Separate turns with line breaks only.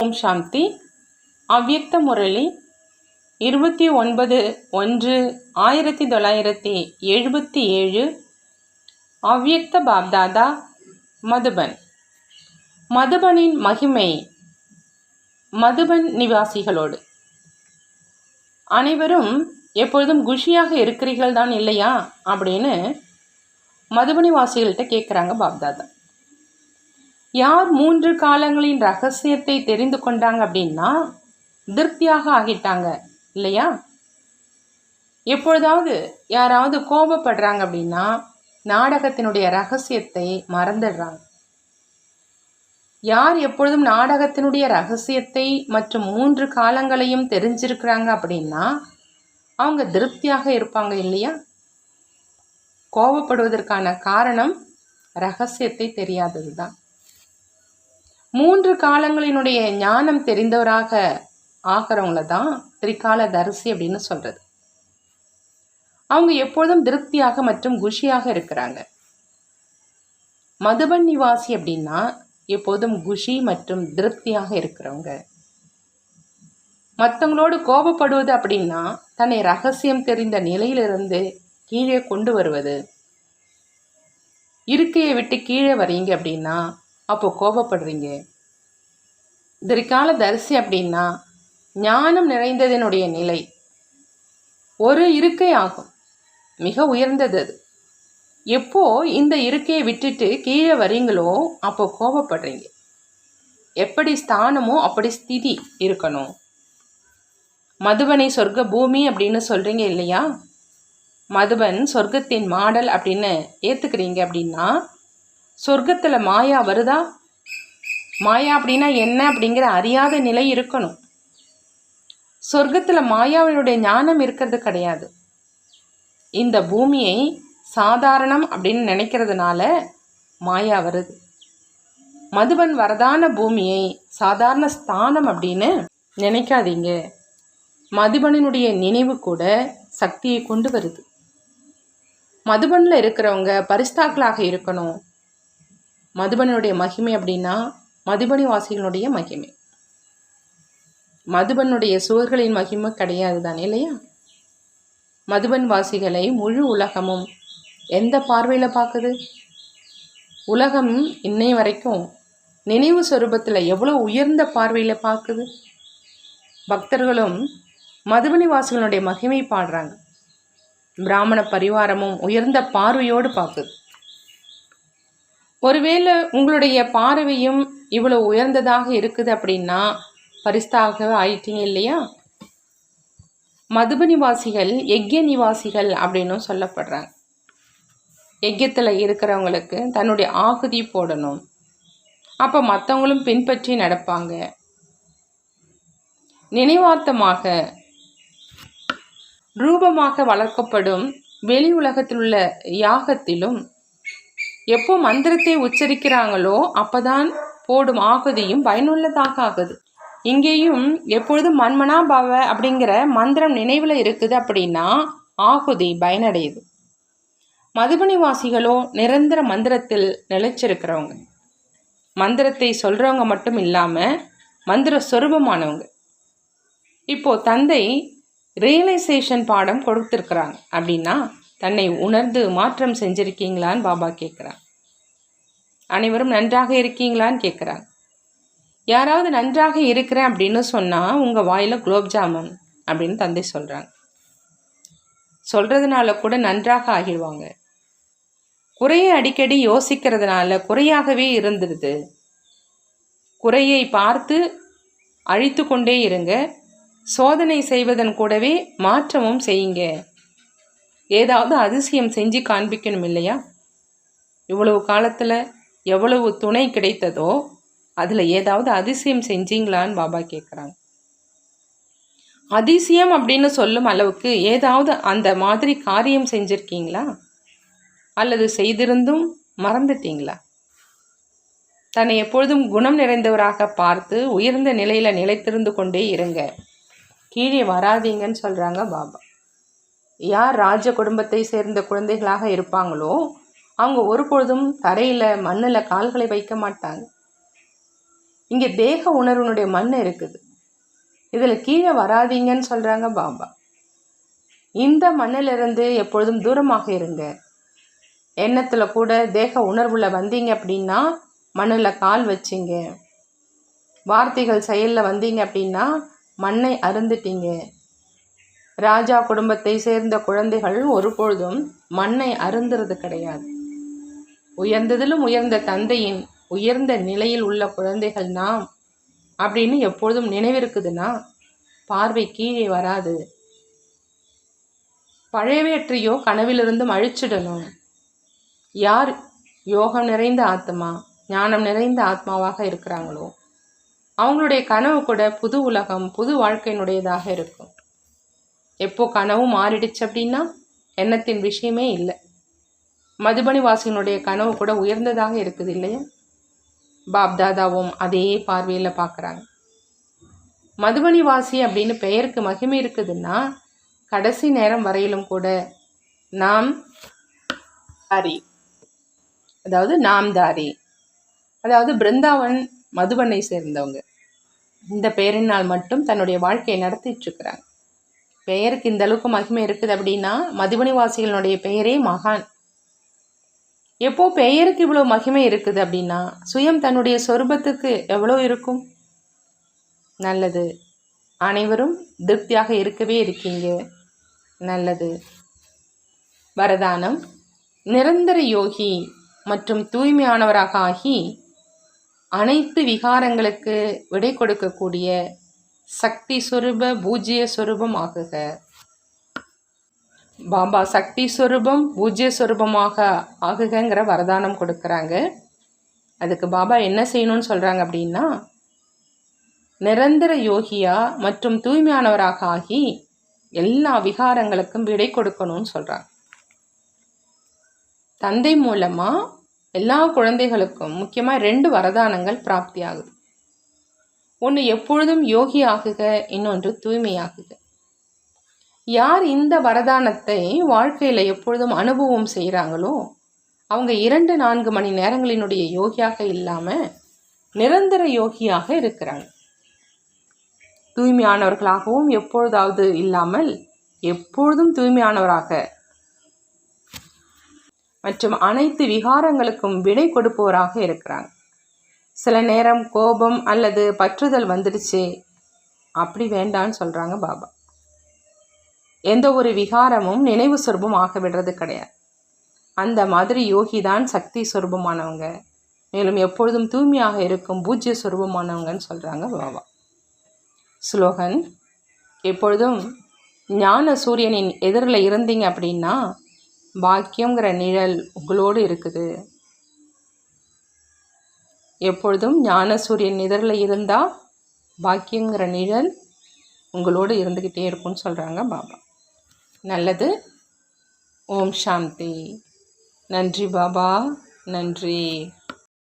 ஓம் சாந்தி. அவ்யக்த முரளி 29/1/1977. அவ்யக்த பாப்தாதா, மதுபன். மதுபனின் மகிமை. மதுபன் நிவாசிகளோடு அனைவரும் எப்பொழுதும் குஷியாக இருக்கிறீர்கள் தான் இல்லையா அப்படின்னு மதுபனி வாசிகள்கிட்ட கேட்குறாங்க பாப்தாதா. யார் 3 காலங்களின் ரகசியத்தை தெரிந்து கொண்டாங்க அப்படின்னா திருப்தியாக ஆகிட்டாங்க இல்லையா? எப்பொழுதாவது யாராவது கோபப்படுறாங்க அப்படின்னா நாடகத்தினுடைய ரகசியத்தை மறந்துடுறாங்க. யார் எப்பொழுதும் நாடகத்தினுடைய ரகசியத்தை மற்றும் 3 காலங்களையும் தெரிஞ்சிருக்கிறாங்க அப்படின்னா அவங்க திருப்தியாக இருப்பாங்க இல்லையா? கோபப்படுவதற்கான காரணம் ரகசியத்தை தெரியாதது தான். 3 காலங்களினுடைய ஞானம் தெரிந்தவராக ஆகிறவங்கள தான் திரிகால தரிசி அப்படின்னு சொல்றது. அவங்க எப்பொழுதும் திருப்தியாக மற்றும் குஷியாக இருக்கிறாங்க. மதுபன் நிவாசி அப்படின்னா எப்போதும் குஷி மற்றும் திருப்தியாக இருக்கிறவங்க. மற்றவங்களோடு கோபப்படுவது அப்படின்னா தன்னை ரகசியம் தெரிந்த நிலையிலிருந்து கீழே கொண்டு வருவது. இருக்கையை விட்டு கீழே வரீங்க அப்படின்னா அப்போ கோபப்படுறீங்க. திரிகால தரிசி அப்படின்னா ஞானம் நிறைந்ததனுடைய நிலை. ஒரு இருக்கை ஆகும், மிக உயர்ந்தது அது. எப்போ இந்த இருக்கையை விட்டுட்டு கீழே வரீங்களோ அப்போ கோபப்படுறீங்க. எப்படி ஸ்தானமோ அப்படி ஸ்திதி இருக்கணும். மதுபனை சொர்க்க பூமி அப்படின்னு சொல்றீங்க இல்லையா? மதுபன் சொர்க்கத்தின் மாடல் அப்படின்னு ஏத்துக்கிறீங்க அப்படின்னா சொர்க்கத்துல மாயா வருதா? மாயா அப்படின்னா என்ன அப்படிங்கிற அறியாத நிலை இருக்கணும். சொர்க்கத்துல மாயாவினுடைய ஞானம் இருக்கிறது கிடையாது. இந்த பூமியை சாதாரணம் அப்படின்னு நினைக்கிறதுனால மாயா வருது. மதுபன் வரதான பூமியை சாதாரண ஸ்தானம் அப்படின்னு நினைக்காதீங்க. மதுபனினுடைய நினைவு கூட சக்தியை கொண்டு வருது. மதுபனில் இருக்கிறவங்க பரிஸ்தாக்களாக இருக்கணும். மதுபனுடைய மகிமை அப்படின்னா மதுபனி வாசிகளுடைய மகிமை. மதுபனுடைய சுவர்களின் மகிமை கிடையாது தான் இல்லையா? மதுபன் வாசிகளை முழு உலகமும் எந்த பார்வையில் பார்க்குது? உலகம் இன்னை வரைக்கும் நினைவு சொரூபத்தில் எவ்வளோ உயர்ந்த பார்வையில் பார்க்குது. பக்தர்களும் மதுபனி வாசிகளுடைய மகிமை பாடுறாங்க. பிராமண பரிவாரமும் உயர்ந்த பார்வையோடு பார்க்குது. ஒருவேளை உங்களுடைய பார்வையும் இவ்வளோ உயர்ந்ததாக இருக்குது அப்படின்னா பரிஸ்தாக ஆயிட்டீங்க இல்லையா? மதுப நிவாசிகள் யக்ய நிவாசிகள் அப்படின்னும் சொல்லப்படுறாங்க. யக்யத்தில் இருக்கிறவங்களுக்கு தன்னுடைய ஆகுதி போடணும். அப்போ மற்றவங்களும் பின்பற்றி நடப்பாங்க. நினைவார்த்தமாக ரூபமாக வளர்க்கப்படும் வெளி உலகத்தில் உள்ள யாகத்திலும் எப்போ மந்திரத்தை உச்சரிக்கிறாங்களோ அப்போதான் போடும் ஆகுதியும் பயனுள்ளதாக ஆகுது. இங்கேயும் எப்பொழுதும் மன்மனா பவ அப்படிங்கிற மந்திரம் நினைவில் இருக்குது அப்படின்னா ஆகுதி பயனடையுது. மதுபனி வாசிகளோ நிரந்தர மந்திரத்தில் நிலைச்சிருக்கிறவங்க. மந்திரத்தை சொல்கிறவங்க மட்டும் இல்லாமல் மந்திர சொரூபமானவங்க. இப்போ தந்தை ரியலைசேஷன் பாடம் கொடுத்துருக்குறாங்க அப்படின்னா தன்னை உணர்ந்து மாற்றம் செஞ்சுருக்கீங்களான்னு பாபா கேட்குறாங்க. அனைவரும் நன்றாக இருக்கீங்களான்னு கேட்குறாங்க. யாராவது நன்றாக இருக்கிறேன் அப்படின்னு சொன்னால் உங்கள் வாயில் குலோப் ஜாமுன் அப்படின்னு தந்தை சொல்கிறாங்க. சொல்கிறதுனால கூட நன்றாக ஆகிடுவாங்க. குறையை அடிக்கடி யோசிக்கிறதுனால குறையாகவே இருந்துடுது. குறையை பார்த்து அழித்து கொண்டே இருங்க. சோதனை செய்வதன் கூடவே மாற்றமும் செய்யுங்க. ஏதாவது அதிசயம் செஞ்சு காண்பிக்கணும் இல்லையா? இவ்வளவு காலத்தில் எவ்வளவு துணை கிடைத்ததோ அதில் ஏதாவது அதிசயம் செஞ்சீங்களான்னு பாபா கேட்குறாங்க. அதிசயம் அப்படின்னு சொல்லும் அளவுக்கு ஏதாவது அந்த மாதிரி காரியம் செஞ்சுருக்கீங்களா? அல்லது செய்திருந்தும் மறந்துட்டீங்களா? தன்னை எப்பொழுதும் குணம் நிறைந்தவராக பார்த்து உயர்ந்த நிலையில் நிலைத்திருந்து கொண்டே இருங்க. கீழே வராதீங்கன்னு சொல்கிறாங்க பாபா. யார் ராஜ குடும்பத்தை சேர்ந்த குழந்தைகளாக இருப்பாங்களோ அவங்க ஒரு பொழுதும் தரையில் மண்ணில் கால்களை வைக்க மாட்டாங்க. இங்கே தேக உணர்வுனுடைய மண் இருக்குது. இதில் கீழே வராதீங்கன்னு சொல்கிறாங்க பாபா. இந்த மண்ணிலிருந்து எப்பொழுதும் தூரமாக இருங்க. எண்ணத்தில் கூட தேக உணர்வுல வந்தீங்க அப்படின்னா மண்ணில் கால் வச்சிங்க. வார்த்தைகள் செயலில் வந்தீங்க அப்படின்னா மண்ணை அருந்துட்டீங்க. ராஜா குடும்பத்தை சேர்ந்த குழந்தைகள் ஒருபொழுதும் மண்ணை அருந்துறது கிடையாது. உயர்ந்ததிலும் உயர்ந்த தந்தையின் உயர்ந்த நிலையில் உள்ள குழந்தைகள் நாம் அப்படின்னு எப்பொழுதும் நினைவிருக்குதுன்னா பார்வை கீழே வராது. பழையவற்றையோ கனவிலிருந்தும் அழிச்சிடணும். யார் யோகம் நிறைந்த ஆத்மா, ஞானம் நிறைந்த ஆத்மாவாக இருக்கிறாங்களோ அவங்களுடைய கனவு கூட புது உலகம், புது வாழ்க்கையினுடையதாக இருக்கும். எப்போ கனவு மாறிடுச்சு அப்படின்னா எண்ணத்தின் விஷயமே இல்லை. மதுபனி வாசியினுடைய கனவு கூட உயர்ந்ததாக இருக்குது இல்லையா? பாப்தாதாவும் அதே பார்வையில் பார்க்குறாங்க. மதுபனி வாசி அப்படின்னு பெயருக்கு மகிமை இருக்குதுன்னா கடைசி நேரம் வரையிலும் கூட நாம்தாரி, அதாவது பிருந்தாவன் மதுபனை சேர்ந்தவங்க இந்த பெயரினால் மட்டும் தன்னுடைய வாழ்க்கையை நடத்திட்டு இருக்கிறாங்க. பெயருக்கு இந்த அளவுக்கு மகிமை இருக்குது அப்படின்னா மதுபனி வாசிகளுடைய பெயரே மகான். எப்போ பெயருக்கு இவ்வளோ மகிமை இருக்குது அப்படின்னா சுயம் தன்னுடைய சொரூபத்துக்கு எவ்வளோ இருக்கும்? நல்லது. அனைவரும் திருப்தியாக இருக்கவே இருக்கீங்க. நல்லது. வரதானம்: நிரந்தர யோகி மற்றும் தூய்மையானவராக ஆகி அனைத்து விகாரங்களுக்கு விடை கொடுக்கக்கூடிய சக்தி சொரூப பூஜ்ய சொரூபம் ஆகுக. பாபா சக்தி சொரூபம் பூஜ்ய சொரூபமாக ஆகுகிற வரதானம் கொடுக்குறாங்க. அதுக்கு பாபா என்ன செய்யணும்னு சொல்கிறாங்க அப்படின்னா நிரந்தர யோகியா மற்றும் தூய்மையானவராக ஆகி எல்லா விகாரங்களுக்கும் விடை கொடுக்கணும்னு சொல்கிறாங்க. தந்தை மூலமாக எல்லா குழந்தைகளுக்கும் முக்கியமாக 2 வரதானங்கள் பிராப்தி ஆகுது. ஒன்று எப்பொழுதும் யோகி ஆகுக, இன்னொன்று தூய்மையாகுக. யார் இந்த வரதானத்தை வாழ்க்கையில் எப்பொழுதும் அனுபவம் செய்கிறாங்களோ அவங்க 2-4 மணி நேரங்களினுடைய யோகியாக இல்லாமல் நிரந்தர யோகியாக இருக்கிறாங்க. தூய்மையானவர்களாகவும் எப்பொழுதாவது இல்லாமல் எப்பொழுதும் தூய்மையானவராக மற்றும் அனைத்து விகாரங்களுக்கும் விடை கொடுப்பவராக இருக்கிறாங்க. சில நேரம் கோபம் அல்லது பற்றுதல் வந்துடுச்சு, அப்படி வேண்டான்னு சொல்கிறாங்க பாபா. எந்த ஒரு விகாரமும் நினைவு சொரூபம் ஆக விடுறது கிடையாது. அந்த மாதிரி யோகி தான் சக்தி சொரூபமானவங்க, மேலும் எப்பொழுதும் தூய்மையாக இருக்கும் பூஜ்ய சொரூபமானவங்கன்னு சொல்கிறாங்க பாபா. ஸ்லோகன்: எப்பொழுதும் ஞான சூரியனின் எதிரில் இருந்தீங்க அப்படின்னா பாக்கியங்கிற நிழல் உங்களோடு இருக்குது. எப்பொழுதும் ஞான சூரியன் எதிரில் இருந்தால் பாக்கியங்கிற நிழல் உங்களோடு இருந்துக்கிட்டே இருக்கும்னு சொல்கிறாங்க பாபா. நல்லது. ஓம் சாந்தி. நன்றி பாபா, நன்றி.